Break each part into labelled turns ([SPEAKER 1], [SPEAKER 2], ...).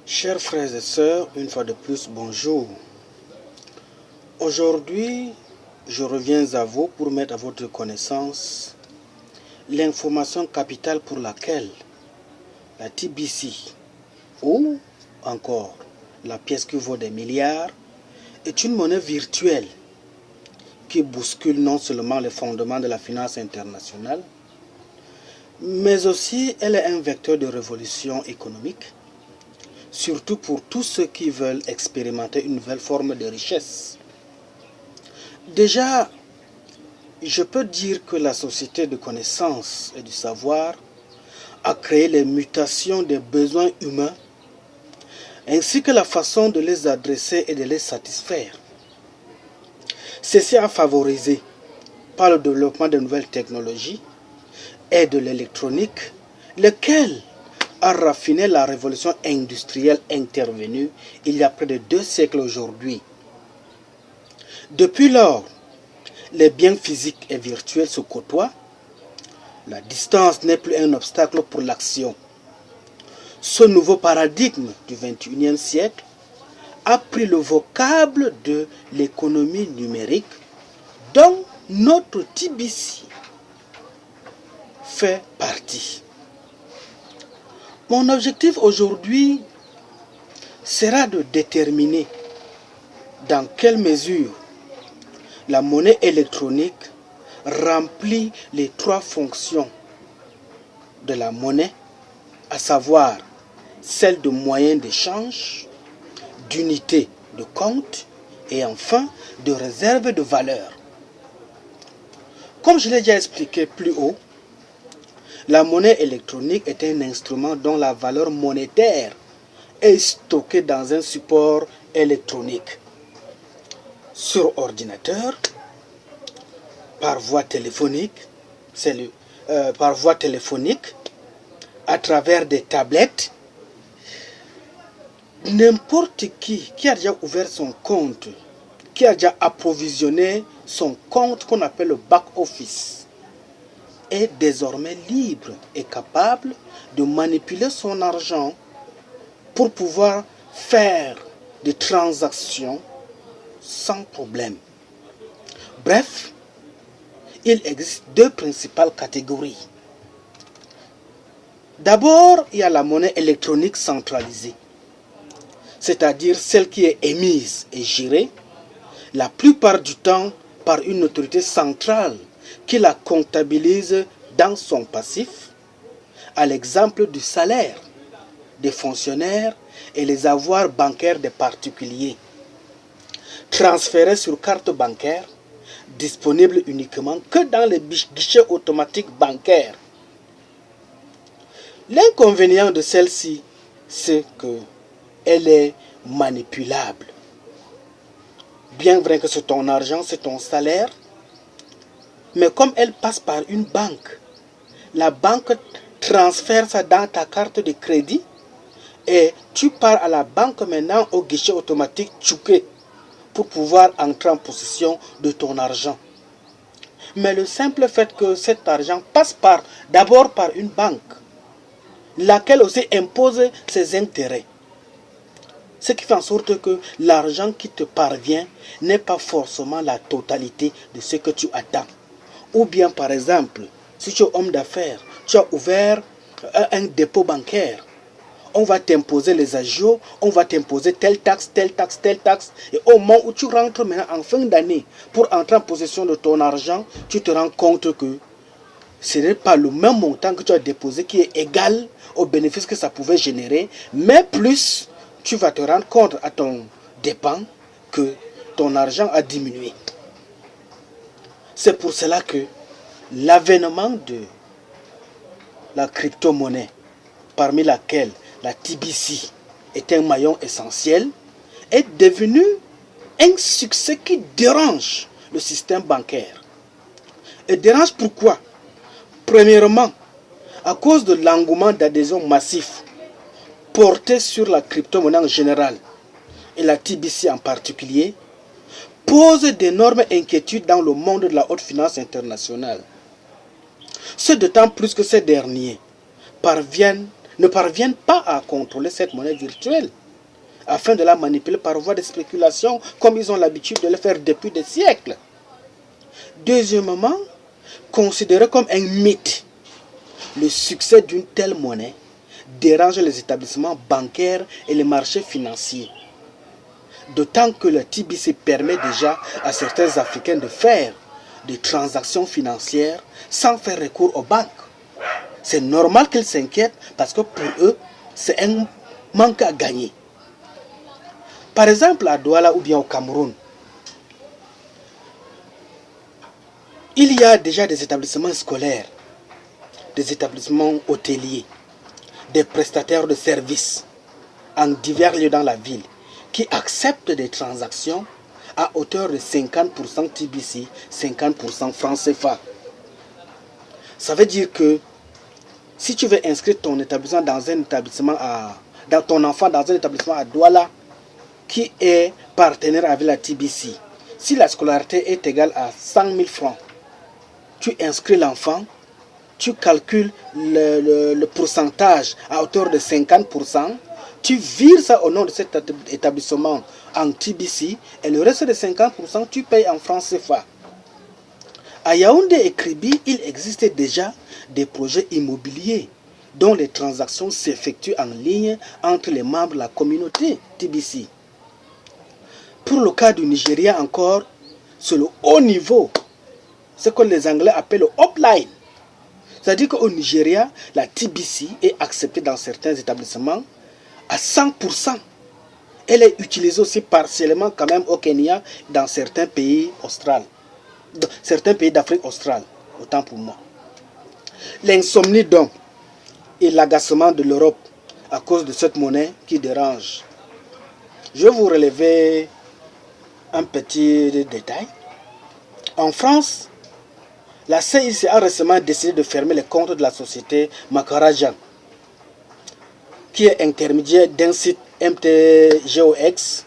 [SPEAKER 1] Chers frères et sœurs, une fois de plus, bonjour. Aujourd'hui, je reviens à vous pour mettre à votre connaissance l'information capitale pour laquelle la TBC, ou encore la pièce qui vaut des milliards, est une monnaie virtuelle qui bouscule non seulement les fondements de la finance internationale, mais aussi elle est un vecteur de révolution économique, surtout pour tous ceux qui veulent expérimenter une nouvelle forme de richesse. Déjà, je peux dire que la société de connaissance et du savoir a créé les mutations des besoins humains, ainsi que la façon de les adresser et de les satisfaire. Ceci a favorisé, par le développement de nouvelles technologies et de l'électronique, lequel a raffiné la révolution industrielle intervenue il y a près de 2 siècles aujourd'hui. Depuis lors, les biens physiques et virtuels se côtoient. La distance n'est plus un obstacle pour l'action. Ce nouveau paradigme du XXIe siècle a pris le vocable de l'économie numérique dont notre TBC fait partie. Mon objectif aujourd'hui sera de déterminer dans quelle mesure la monnaie électronique remplit les 3 fonctions de la monnaie, à savoir celle de moyen d'échange, d'unité de compte et enfin de réserve de valeur. Comme je l'ai déjà expliqué plus haut, la monnaie électronique est un instrument dont la valeur monétaire est stockée dans un support électronique, sur ordinateur, par voie téléphonique, à travers des tablettes. N'importe qui a déjà ouvert son compte, qui a déjà approvisionné son compte qu'on appelle le back-office, est désormais libre et capable de manipuler son argent pour pouvoir faire des transactions sans problème. Bref, il existe 2 principales catégories. D'abord, il y a la monnaie électronique centralisée, c'est-à-dire celle qui est émise et gérée la plupart du temps par une autorité centrale qui la comptabilise dans son passif, à l'exemple du salaire des fonctionnaires et les avoirs bancaires des particuliers, transférés sur carte bancaire, disponible uniquement que dans les guichets automatiques bancaires. L'inconvénient de celle-ci, c'est qu'elle est manipulable. Bien vrai que c'est ton argent, c'est ton salaire, mais comme elle passe par une banque, la banque transfère ça dans ta carte de crédit et tu pars à la banque maintenant au guichet automatique tchouké pour pouvoir entrer en possession de ton argent. Mais le simple fait que cet argent passe d'abord par une banque, laquelle aussi impose ses intérêts, ce qui fait en sorte que l'argent qui te parvient n'est pas forcément la totalité de ce que tu attends. Ou bien par exemple, si tu es homme d'affaires, tu as ouvert un dépôt bancaire, on va t'imposer les agios, on va t'imposer telle taxe, telle taxe, telle taxe. Et au moment où tu rentres maintenant en fin d'année pour entrer en possession de ton argent, tu te rends compte que ce n'est pas le même montant que tu as déposé qui est égal au bénéfice que ça pouvait générer, mais plus tu vas te rendre compte à ton dépens que ton argent a diminué. C'est pour cela que l'avènement de la crypto-monnaie, parmi laquelle la TBC est un maillon essentiel, est devenu un succès qui dérange le système bancaire. Et dérange pourquoi? Premièrement, à cause de l'engouement d'adhésion massif porté sur la crypto-monnaie en général et la TBC en particulier, pose d'énormes inquiétudes dans le monde de la haute finance internationale. Ce d'autant plus que ces derniers parviennent ne parviennent pas à contrôler cette monnaie virtuelle afin de la manipuler par voie de spéculation comme ils ont l'habitude de le faire depuis des siècles. Deuxièmement, considéré comme un mythe, le succès d'une telle monnaie dérange les établissements bancaires et les marchés financiers. D'autant que le TBC permet déjà à certains Africains de faire des transactions financières sans faire recours aux banques. C'est normal qu'ils s'inquiètent parce que pour eux, c'est un manque à gagner. Par exemple, à Douala ou bien au Cameroun, il y a déjà des établissements scolaires, des établissements hôteliers, des prestataires de services en divers lieux dans la ville qui acceptent des transactions à hauteur de 50% TBC, 50% francs CFA. Ça veut dire que si tu veux inscrire ton établissement dans un établissement dans ton enfant dans un établissement à Douala qui est partenaire avec la TBC, si la scolarité est égale à 100 000 francs, tu inscris l'enfant, tu calcules le pourcentage à hauteur de 50%, tu vires ça au nom de cet établissement en TBC et le reste de 50%, tu payes en francs CFA. À Yaoundé et Kribi, il existait déjà des projets immobiliers dont les transactions s'effectuent en ligne entre les membres de la communauté TBC. Pour le cas du Nigeria encore, c'est le haut niveau, ce que les Anglais appellent le upline. C'est-à-dire qu'au Nigeria, la TBC est acceptée dans certains établissements à 100%. Elle est utilisée aussi partiellement quand même au Kenya, dans certains pays australes. Certains pays d'Afrique australe, autant pour moi. L'insomnie donc et l'agacement de l'Europe à cause de cette monnaie qui dérange. Je vais vous relever un petit détail. En France, la CIC a récemment décidé de fermer les comptes de la société Macarajan, qui est intermédiaire d'un site MTGOX,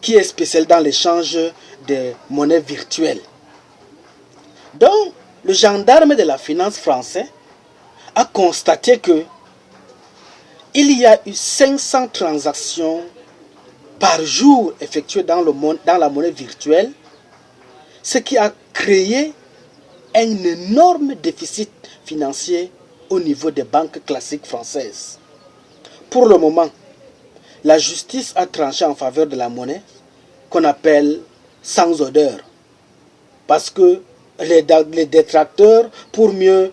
[SPEAKER 1] qui est spécial dans l'échange de monnaies virtuelles. Donc, le gendarme de la finance français a constaté que il y a eu 500 transactions par jour effectuées dans la monnaie virtuelle, ce qui a créé un énorme déficit financier au niveau des banques classiques françaises. Pour le moment, la justice a tranché en faveur de la monnaie qu'on appelle sans odeur, parce que les détracteurs, pour mieux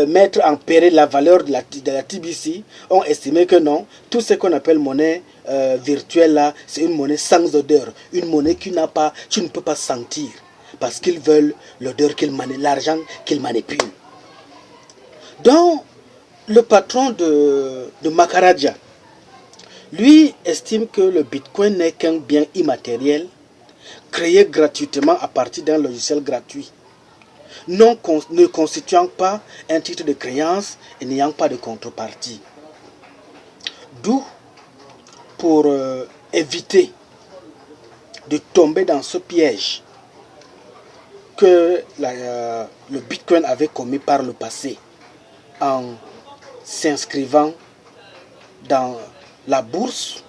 [SPEAKER 1] mettre en péril la valeur de la TBC, ont estimé que non, tout ce qu'on appelle monnaie virtuelle là, c'est une monnaie sans odeur, une monnaie qui n'a pas, tu ne peux pas sentir, parce qu'ils veulent l'odeur l'argent qu'ils manipulent. Donc, le patron de Macaraja, lui estime que le Bitcoin n'est qu'un bien immatériel créé gratuitement à partir d'un logiciel gratuit, ne constituant pas un titre de créance et n'ayant pas de contrepartie. D'où, pour éviter de tomber dans ce piège que le Bitcoin avait commis par le passé en s'inscrivant dans la bourse,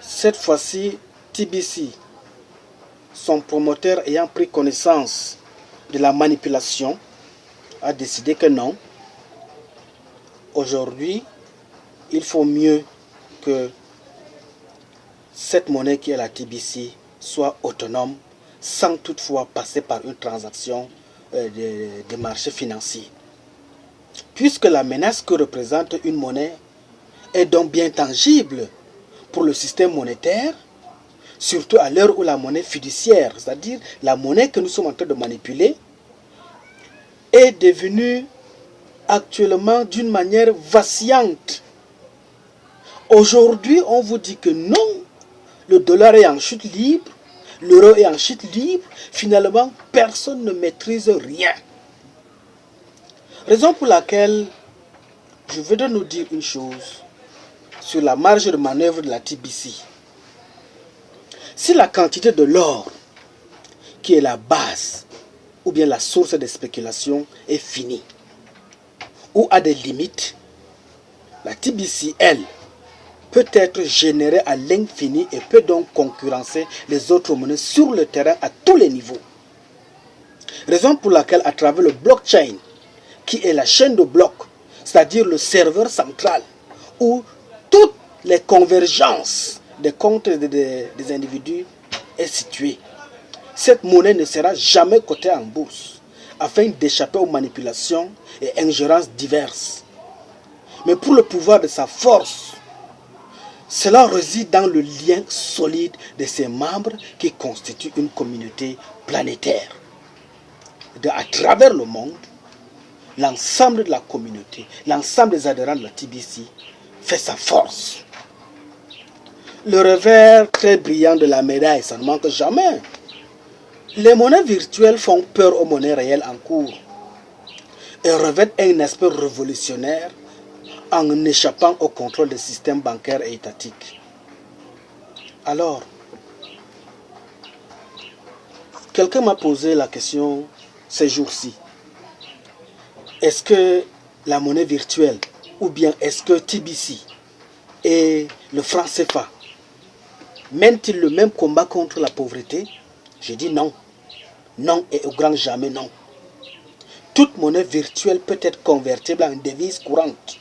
[SPEAKER 1] cette fois-ci TBC, son promoteur ayant pris connaissance de la manipulation, a décidé que non, aujourd'hui il faut mieux que cette monnaie qui est la TBC soit autonome sans toutefois passer par une transaction de marché financier. Puisque la menace que représente une monnaie est donc bien tangible pour le système monétaire, surtout à l'heure où la monnaie fiduciaire, c'est-à-dire la monnaie que nous sommes en train de manipuler, est devenue actuellement d'une manière vacillante. Aujourd'hui, on vous dit que non, le dollar est en chute libre, l'euro est en chute libre, finalement, personne ne maîtrise rien. Raison pour laquelle je voudrais nous dire une chose sur la marge de manœuvre de la TBC. Si la quantité de l'or, qui est la base, ou bien la source des spéculations, est finie, ou a des limites, La TBC, elle, peut être générée à l'infini et peut donc concurrencer les autres monnaies sur le terrain à tous les niveaux. Raison pour laquelle, à travers le blockchain, qui est la chaîne de blocs, c'est-à-dire le serveur central, où toutes les convergences des comptes des individus est située, cette monnaie ne sera jamais cotée en bourse, afin d'échapper aux manipulations et ingérences diverses. Mais pour le pouvoir de sa force, cela réside dans le lien solide de ses membres qui constituent une communauté planétaire. À travers le monde, l'ensemble de la communauté, l'ensemble des adhérents de la TBC fait sa force. Le revers très brillant de la médaille, ça ne manque jamais. Les monnaies virtuelles font peur aux monnaies réelles en cours et revêtent un aspect révolutionnaire en échappant au contrôle des systèmes bancaires et étatiques. Alors, quelqu'un m'a posé la question ces jours-ci. Est-ce que la monnaie virtuelle ou bien est-ce que TBC et le franc CFA mènent-ils le même combat contre la pauvreté? J'ai dit non. Non et au grand jamais non. Toute monnaie virtuelle peut être convertible en devise courante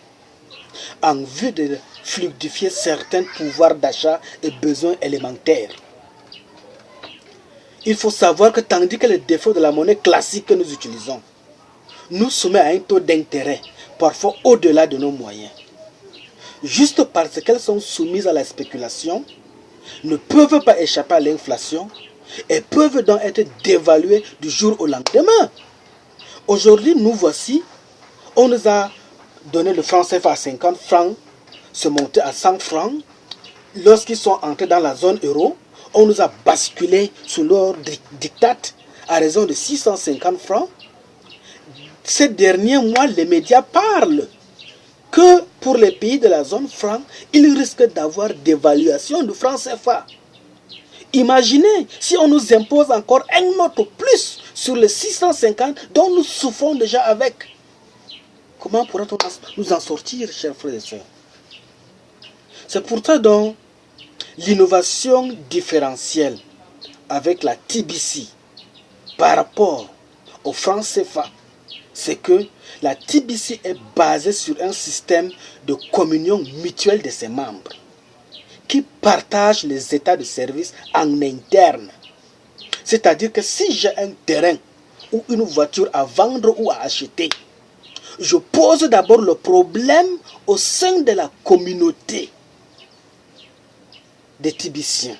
[SPEAKER 1] en vue de fluidifier certains pouvoirs d'achat et besoins élémentaires. Il faut savoir que tandis que les défauts de la monnaie classique que nous utilisons nous soumet à un taux d'intérêt parfois au-delà de nos moyens, juste parce qu'elles sont soumises à la spéculation, ne peuvent pas échapper à l'inflation et peuvent donc être dévaluées du jour au lendemain. Aujourd'hui, nous voici, on nous a donné le franc CFA à 50 francs, se monter à 100 francs. Lorsqu'ils sont entrés dans la zone euro, on nous a basculé sous leur diktat à raison de 650 francs. Ces derniers mois, les médias parlent que pour les pays de la zone franc, ils risquent d'avoir dévaluation du franc CFA. Imaginez si on nous impose encore un autre plus sur les 650 dont nous souffrons déjà avec. Comment pourra-t-on nous en sortir, chers frères et sœurs? C'est pourtant donc l'innovation différentielle avec la TBC par rapport au franc CFA, c'est que la TBC est basée sur un système de communion mutuelle de ses membres qui partagent les états de service en interne. C'est-à-dire que si j'ai un terrain ou une voiture à vendre ou à acheter, je pose d'abord le problème au sein de la communauté des Tibiciens.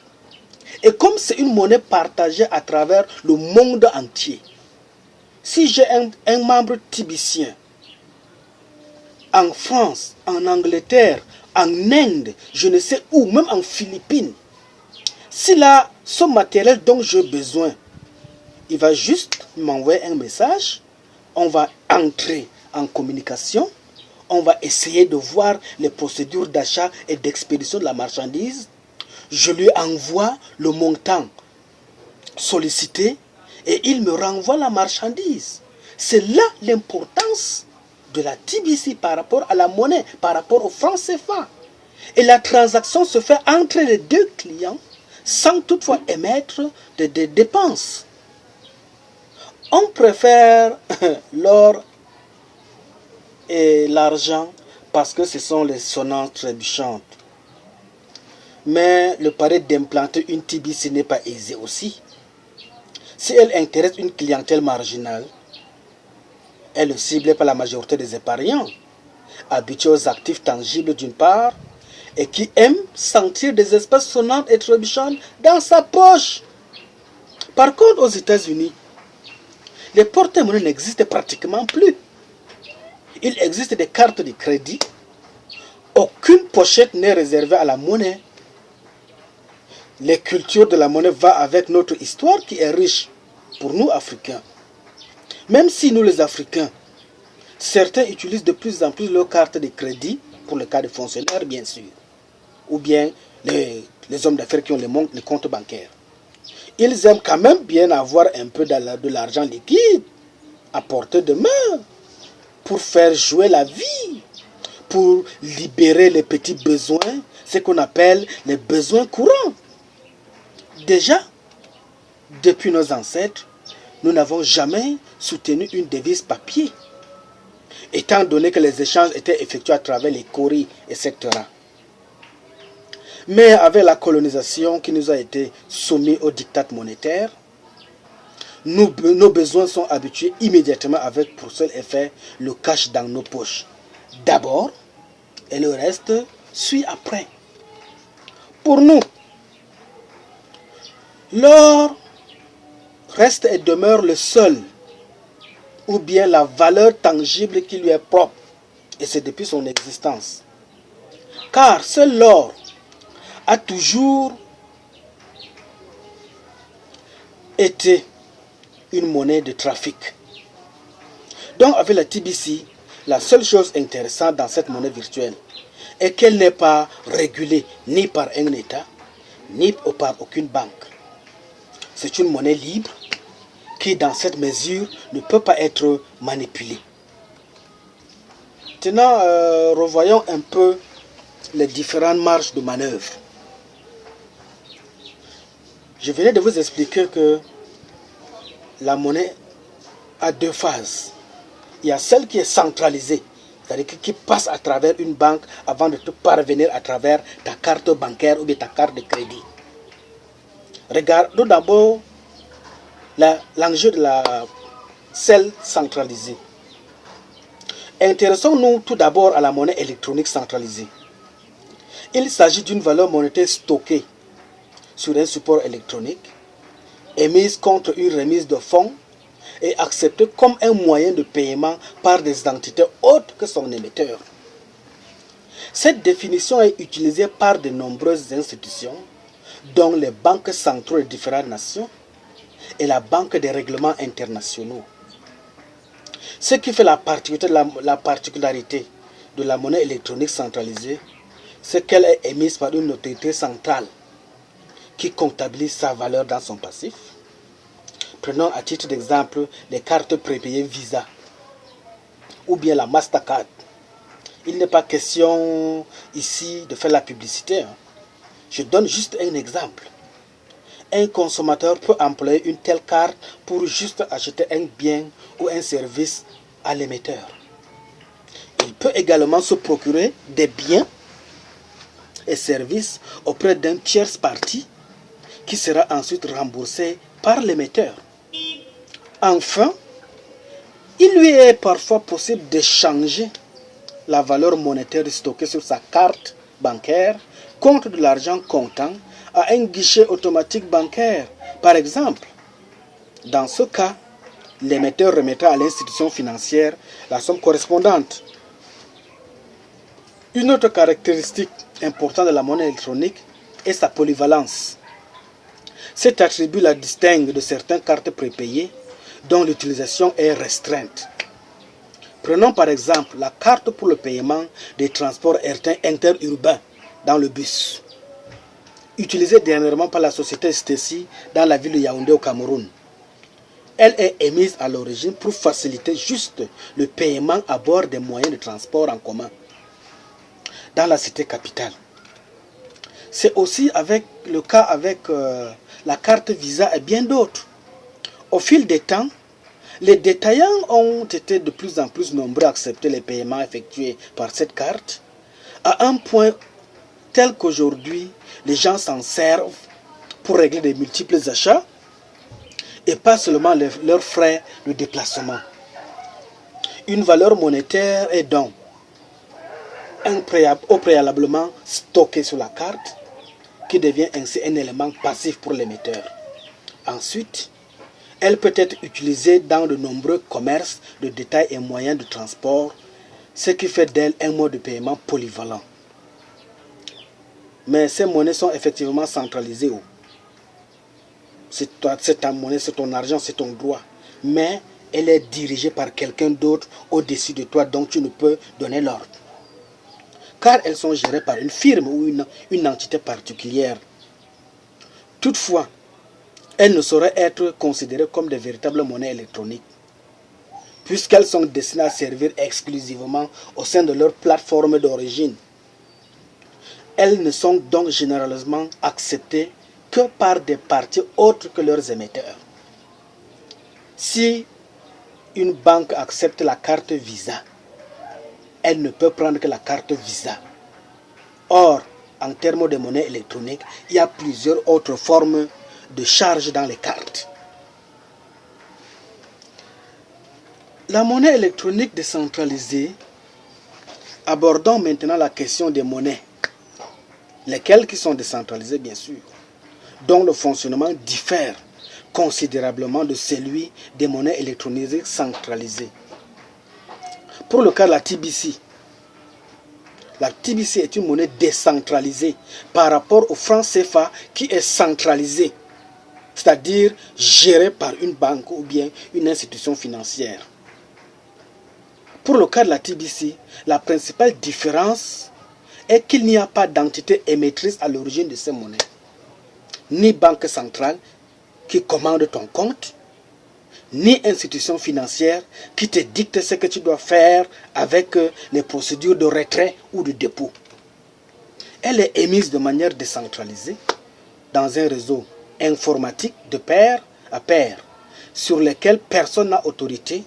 [SPEAKER 1] Et comme c'est une monnaie partagée à travers le monde entier, si j'ai un membre tibicien en France, en Angleterre, en Inde, je ne sais où, même en Philippines, s'il a ce matériel dont j'ai besoin, il va juste m'envoyer un message, on va entrer en communication, on va essayer de voir les procédures d'achat et d'expédition de la marchandise, je lui envoie le montant sollicité et il me renvoie la marchandise. C'est là l'importance de la TBC par rapport à la monnaie, par rapport au franc CFA. Et la transaction se fait entre les deux clients sans toutefois émettre de dépenses. On préfère l'or et l'argent parce que ce sont les sonnantes trébuchantes. Mais le pari d'implanter une TBC n'est pas aisé aussi. Si elle intéresse une clientèle marginale, elle est ciblée par la majorité des épargnants, habitués aux actifs tangibles d'une part, et qui aiment sentir des espèces sonnantes et trébuchantes dans sa poche. Par contre, aux États-Unis, les porte-monnaies n'existent pratiquement plus. Il existe des cartes de crédit. Aucune pochette n'est réservée à la monnaie. Les cultures de la monnaie vont avec notre histoire qui est riche pour nous Africains. Même si nous les Africains, certains utilisent de plus en plus leurs cartes de crédit pour le cas de fonctionnaires bien sûr, ou bien les hommes d'affaires qui ont les comptes bancaires. Ils aiment quand même bien avoir un peu de l'argent liquide à portée de main pour faire jouer la vie, pour libérer les petits besoins, ce qu'on appelle les besoins courants. Déjà, depuis nos ancêtres, nous n'avons jamais soutenu une devise papier, étant donné que les échanges étaient effectués à travers les courriers, etc. Mais avec la colonisation qui nous a été soumise au diktat monétaire, nos besoins sont habitués immédiatement avec pour seul effet le cash dans nos poches. D'abord, et le reste suit après. Pour nous, l'or reste et demeure le seul, ou bien la valeur tangible qui lui est propre, et c'est depuis son existence. Car seul l'or a toujours été une monnaie de trafic. Donc avec la TBC, la seule chose intéressante dans cette monnaie virtuelle est qu'elle n'est pas régulée ni par un État, ni par aucune banque. C'est une monnaie libre qui, dans cette mesure, ne peut pas être manipulée. Maintenant, revoyons un peu les différentes marges de manœuvre. Je venais de vous expliquer que la monnaie a deux phases. Il y a celle qui est centralisée, c'est-à-dire qui passe à travers une banque avant de te parvenir à travers ta carte bancaire ou bien ta carte de crédit. Regardons d'abord l'enjeu de celle centralisée. Intéressons-nous tout d'abord à la monnaie électronique centralisée. Il s'agit d'une valeur monétaire stockée sur un support électronique, émise contre une remise de fonds et acceptée comme un moyen de paiement par des entités autres que son émetteur. Cette définition est utilisée par de nombreuses institutions, dont les banques centrales de différentes nations et la Banque des règlements internationaux. Ce qui fait la particularité de la monnaie électronique centralisée, c'est qu'elle est émise par une autorité centrale qui comptabilise sa valeur dans son passif. Prenons à titre d'exemple les cartes prépayées Visa ou bien la Mastercard. Il n'est pas question ici de faire la publicité. Je donne juste un exemple. Un consommateur peut employer une telle carte pour juste acheter un bien ou un service à l'émetteur. Il peut également se procurer des biens et services auprès d'un tierce parti qui sera ensuite remboursé par l'émetteur. Enfin, il lui est parfois possible d'échanger la valeur monétaire stockée sur sa carte bancaire contre de l'argent comptant à un guichet automatique bancaire. Par exemple, dans ce cas, l'émetteur remettra à l'institution financière la somme correspondante. Une autre caractéristique importante de la monnaie électronique est sa polyvalence. Cet attribut la distingue de certaines cartes prépayées dont l'utilisation est restreinte. Prenons par exemple la carte pour le paiement des transports interurbains dans le bus, utilisée dernièrement par la société Steci dans la ville de Yaoundé au Cameroun. Elle est émise à l'origine pour faciliter juste le paiement à bord des moyens de transport en commun dans la cité capitale. C'est aussi le cas avec la carte Visa et bien d'autres. Au fil des temps, les détaillants ont été de plus en plus nombreux à accepter les paiements effectués par cette carte, à un point tel qu'aujourd'hui, les gens s'en servent pour régler de multiples achats et pas seulement leurs frais de déplacement. Une valeur monétaire est donc préalablement stockée sur la carte, qui devient ainsi un élément passif pour l'émetteur. Ensuite, elle peut être utilisée dans de nombreux commerces de détail et moyens de transport, ce qui fait d'elle un mode de paiement polyvalent. Mais ces monnaies sont effectivement centralisées. C'est ta monnaie, c'est ton argent, c'est ton droit. Mais elle est dirigée par quelqu'un d'autre au-dessus de toi, dont tu ne peux donner l'ordre. Car elles sont gérées par une firme ou une entité particulière. Toutefois, elles ne sauraient être considérées comme de véritables monnaies électroniques, puisqu'elles sont destinées à servir exclusivement au sein de leur plateforme d'origine. Elles ne sont donc généralement acceptées que par des parties autres que leurs émetteurs. Si une banque accepte la carte Visa, elle ne peut prendre que la carte Visa. Or, en termes de monnaie électronique, il y a plusieurs autres formes de charges dans les cartes. La monnaie électronique décentralisée, abordons maintenant la question des monnaies, lesquelles qui sont décentralisées bien sûr, dont le fonctionnement diffère considérablement de celui des monnaies électroniques centralisées. Pour le cas de la TBC est une monnaie décentralisée par rapport au franc CFA qui est centralisé, c'est-à-dire géré par une banque ou bien une institution financière. Pour le cas de la TBC, la principale différence est qu'il n'y a pas d'entité émettrice à l'origine de ces monnaies, ni banque centrale qui commande ton compte, ni institution financière qui te dicte ce que tu dois faire avec les procédures de retrait ou de dépôt. Elle est émise de manière décentralisée dans un réseau informatique de pair à pair sur lequel personne n'a autorité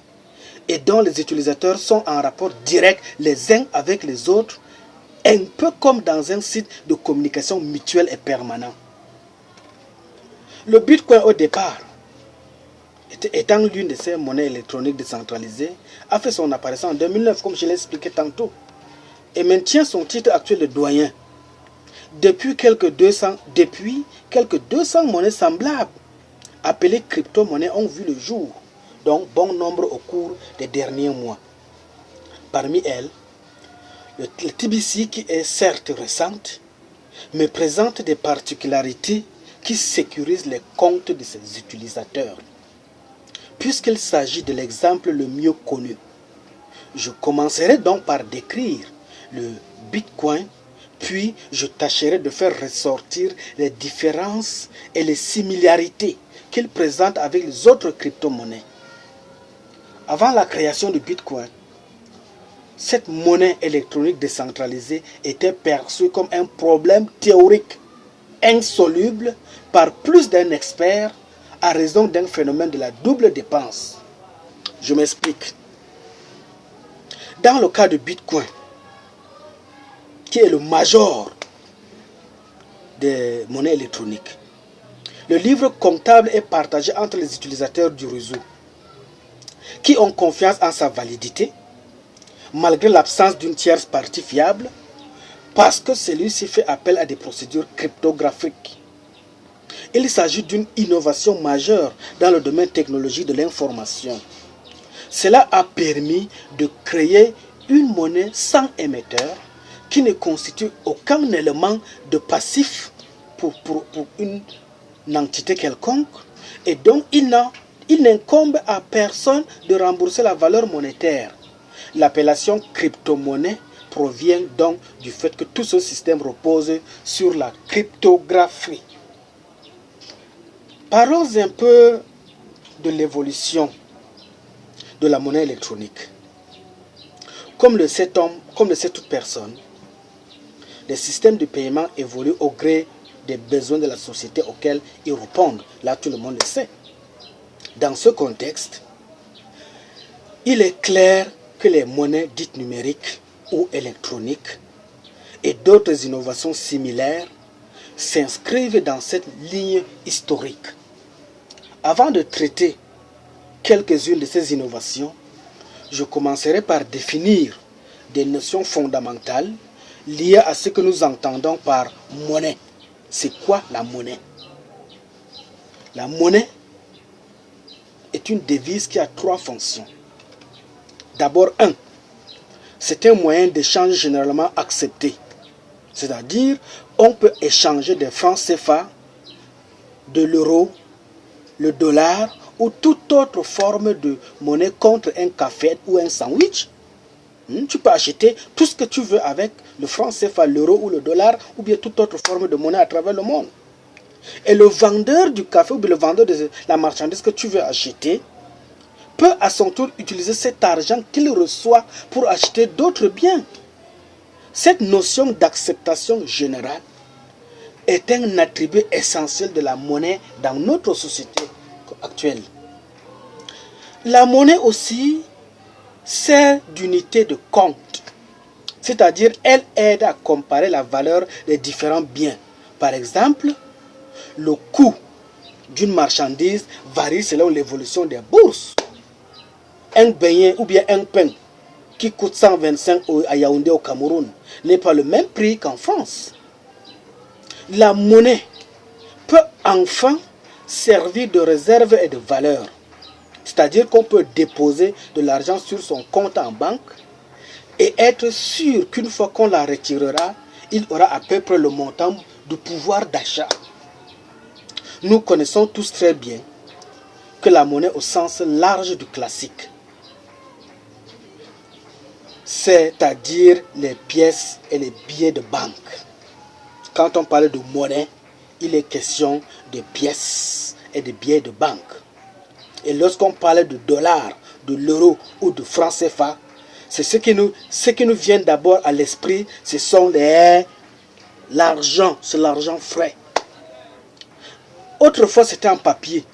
[SPEAKER 1] et dont les utilisateurs sont en rapport direct les uns avec les autres, un peu comme dans un site de communication mutuelle et permanent. Le Bitcoin au départ, étant l'une de ces monnaies électroniques décentralisées, a fait son apparition en 2009, comme je l'ai expliqué tantôt, et maintient son titre actuel de doyen. Depuis quelques 200 monnaies semblables, appelées crypto-monnaies, ont vu le jour, donc bon nombre au cours des derniers mois. Parmi elles, le TBC, qui est certes récente, mais présente des particularités qui sécurisent les comptes de ses utilisateurs. Puisqu'il s'agit de l'exemple le mieux connu, je commencerai donc par décrire le Bitcoin, puis je tâcherai de faire ressortir les différences et les similarités qu'il présente avec les autres crypto-monnaies. Avant la création du Bitcoin, cette monnaie électronique décentralisée était perçue comme un problème théorique insoluble par plus d'un expert à raison d'un phénomène de la double dépense. Je m'explique. Dans le cas de Bitcoin, qui est le major des monnaies électroniques, le livre comptable est partagé entre les utilisateurs du réseau, qui ont confiance en sa validité, malgré l'absence d'une tierce partie fiable, parce que celui-ci fait appel à des procédures cryptographiques. Il s'agit d'une innovation majeure dans le domaine technologique de l'information. Cela a permis de créer une monnaie sans émetteur qui ne constitue aucun élément de passif pour une entité quelconque, et donc il n'incombe à personne de rembourser la valeur monétaire. L'appellation crypto-monnaie provient donc du fait que tout ce système repose sur la cryptographie. Parlons un peu de l'évolution de la monnaie électronique. Comme le sait toute personne, les systèmes de paiement évoluent au gré des besoins de la société auxquels ils répondent. Là, tout le monde le sait. Dans ce contexte, il est clair que les monnaies dites numériques ou électroniques et d'autres innovations similaires s'inscrivent dans cette ligne historique. Avant de traiter quelques-unes de ces innovations, je commencerai par définir des notions fondamentales liées à ce que nous entendons par monnaie. C'est quoi la monnaie? La monnaie est une devise qui a trois fonctions. D'abord, c'est un moyen d'échange généralement accepté. C'est-à-dire, on peut échanger des francs CFA, de l'euro, le dollar ou toute autre forme de monnaie contre un café ou un sandwich. Tu peux acheter tout ce que tu veux avec le franc CFA, l'euro ou le dollar ou bien toute autre forme de monnaie à travers le monde. Et le vendeur du café ou bien le vendeur de la marchandise que tu veux acheter peut à son tour utiliser cet argent qu'il reçoit pour acheter d'autres biens. Cette notion d'acceptation générale est un attribut essentiel de la monnaie dans notre société actuelle. La monnaie aussi sert d'unité de compte, c'est-à-dire elle aide à comparer la valeur des différents biens. Par exemple, le coût d'une marchandise varie selon l'évolution des bourses. Un beignet ou bien un pain qui coûte 125 à Yaoundé au Cameroun n'est pas le même prix qu'en France. La monnaie peut enfin servir de réserve et de valeur. C'est-à-dire qu'on peut déposer de l'argent sur son compte en banque et être sûr qu'une fois qu'on la retirera, il aura à peu près le montant du pouvoir d'achat. Nous connaissons tous très bien que la monnaie au sens large du classique, c'est-à-dire les pièces et les billets de banque. Quand on parle de monnaie, il est question de pièces et de billets de banque. Et lorsqu'on parle de dollars, de l'euro ou de franc CFA, c'est ce qui nous vient d'abord à l'esprit, ce sont l'argent, c'est l'argent frais. Autrefois, c'était en papier.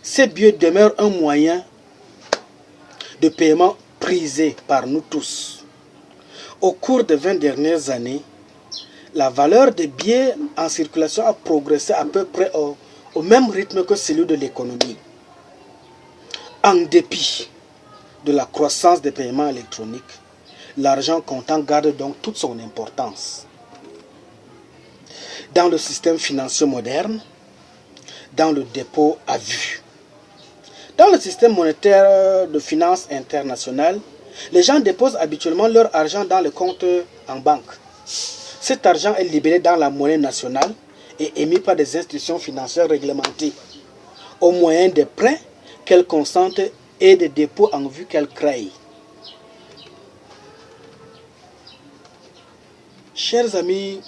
[SPEAKER 1] Ces billets demeurent un moyen de paiement prisé par nous tous. Au cours des 20 dernières années, la valeur des billets en circulation a progressé à peu près au même rythme que celui de l'économie. En dépit de la croissance des paiements électroniques, l'argent comptant garde donc toute son importance. Dans le système financier moderne, dans le dépôt à vue. Dans le système monétaire de finance internationale, les gens déposent habituellement leur argent dans le compte en banque. Cet argent est libéré dans la monnaie nationale et émis par des institutions financières réglementées, au moyen des prêts qu'elles consentent et des dépôts en vue qu'elles créent. Chers amis,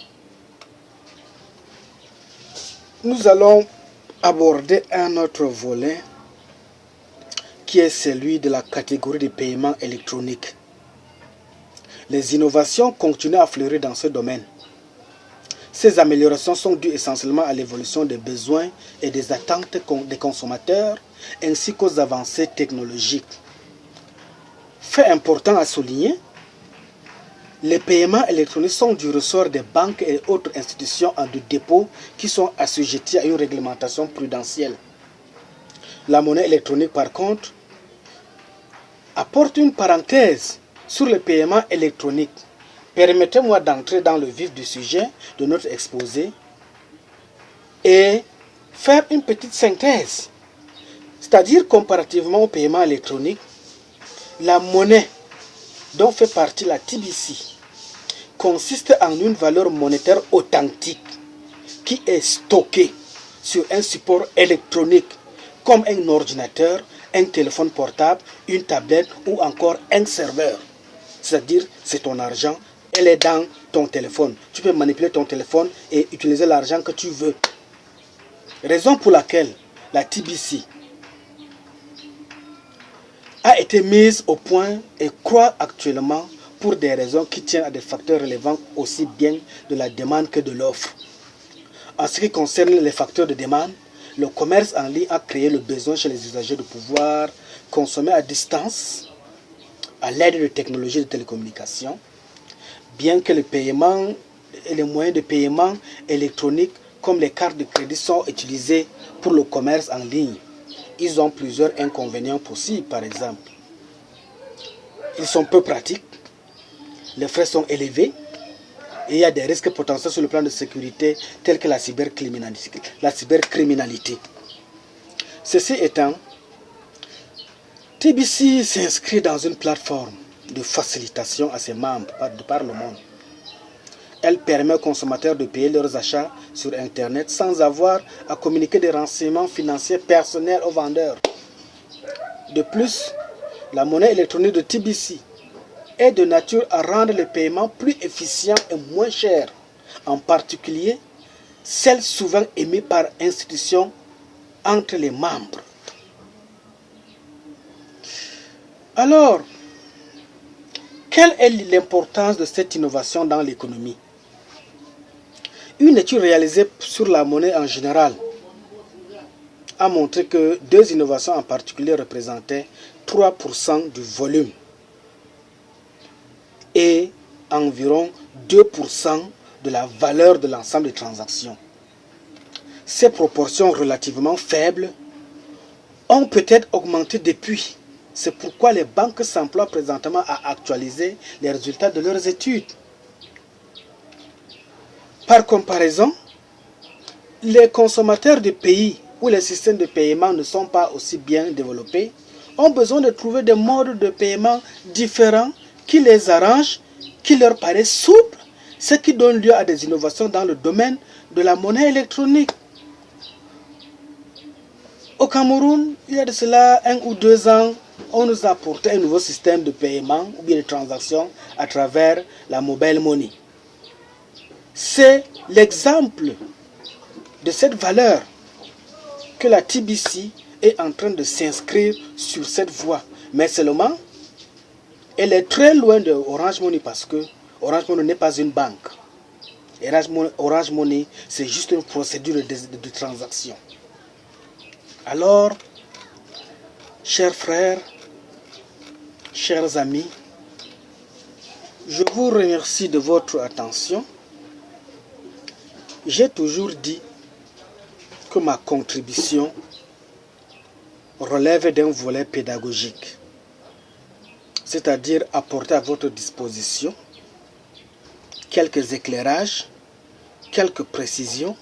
[SPEAKER 1] nous allons aborder un autre volet qui est celui de la catégorie des paiements électroniques. Les innovations continuent à fleurir dans ce domaine. Ces améliorations sont dues essentiellement à l'évolution des besoins et des attentes des consommateurs ainsi qu'aux avancées technologiques. Fait important à souligner, les paiements électroniques sont du ressort des banques et autres institutions de dépôt qui sont assujetties à une réglementation prudentielle. La monnaie électronique, par contre, apporte une parenthèse sur les paiements électroniques. Permettez-moi d'entrer dans le vif du sujet de notre exposé et faire une petite synthèse. C'est-à-dire, comparativement au paiement électronique, la monnaie dont fait partie la TBC consiste en une valeur monétaire authentique qui est stockée sur un support électronique comme un ordinateur, un téléphone portable, une tablette ou encore un serveur. C'est-à-dire, c'est ton argent, elle est dans ton téléphone. Tu peux manipuler ton téléphone et utiliser l'argent que tu veux. Raison pour laquelle la TBC a été mise au point et croît actuellement pour des raisons qui tiennent à des facteurs relevant aussi bien de la demande que de l'offre. En ce qui concerne les facteurs de demande, le commerce en ligne a créé le besoin chez les usagers de pouvoir consommer à distance à l'aide de technologies de télécommunication, bien que les paiements et les moyens de paiement électroniques comme les cartes de crédit sont utilisés pour le commerce en ligne. Ils ont plusieurs inconvénients possibles, par exemple. Ils sont peu pratiques, les frais sont élevés et il y a des risques potentiels sur le plan de sécurité tels que la cybercriminalité. Ceci étant, TBC s'inscrit dans une plateforme de facilitation à ses membres de par le monde. Elle permet aux consommateurs de payer leurs achats sur Internet sans avoir à communiquer des renseignements financiers personnels aux vendeurs. De plus, la monnaie électronique de TBC est de nature à rendre les paiements plus efficients et moins chers, en particulier celles souvent émises par institutions entre les membres. Alors, quelle est l'importance de cette innovation dans l'économie? Une étude réalisée sur la monnaie en général a montré que deux innovations en particulier représentaient 3% du volume et environ 2% de la valeur de l'ensemble des transactions. Ces proportions relativement faibles ont peut-être augmenté depuis. C'est pourquoi les banques s'emploient présentement à actualiser les résultats de leurs études. Par comparaison, les consommateurs de pays où les systèmes de paiement ne sont pas aussi bien développés ont besoin de trouver des modes de paiement différents qui les arrangent, qui leur paraissent souples, ce qui donne lieu à des innovations dans le domaine de la monnaie électronique. Au Cameroun, il y a de cela 1 ou 2 ans, on nous a apporté un nouveau système de paiement ou bien de transaction à travers la mobile money. C'est l'exemple de cette valeur que la TBC est en train de s'inscrire sur cette voie. Mais seulement, elle est très loin de Orange Money parce que Orange Money n'est pas une banque. Orange Money, c'est juste une procédure de transaction. Alors, chers frères, chers amis, je vous remercie de votre attention. J'ai toujours dit que ma contribution relève d'un volet pédagogique, c'est-à-dire apporter à votre disposition quelques éclairages, quelques précisions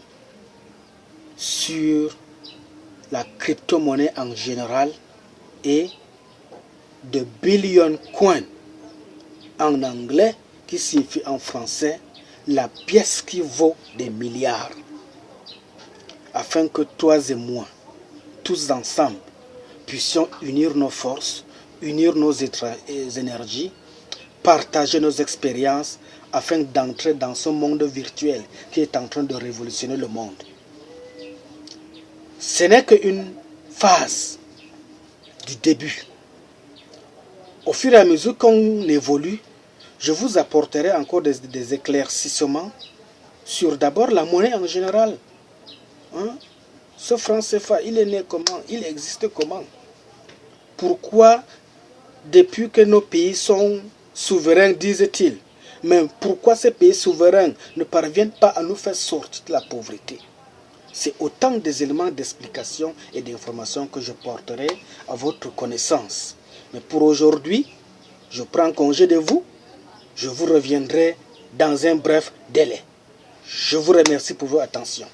[SPEAKER 1] sur la crypto-monnaie en général et de Billion Coin en anglais qui signifie en français la pièce qui vaut des milliards, afin que toi et moi, tous ensemble, puissions unir nos forces, unir nos énergies, partager nos expériences afin d'entrer dans ce monde virtuel qui est en train de révolutionner le monde. Ce n'est qu'une phase du début. Au fur et à mesure qu'on évolue, je vous apporterai encore des éclaircissements sur d'abord la monnaie en général. Ce franc CFA, il est né comment? Il existe comment? Pourquoi, depuis que nos pays sont souverains, disent-ils, mais pourquoi ces pays souverains ne parviennent pas à nous faire sortir de la pauvreté? C'est autant des éléments d'explication et d'information que je porterai à votre connaissance. Mais pour aujourd'hui, je prends congé de vous. Je vous reviendrai dans un bref délai. Je vous remercie pour votre attention.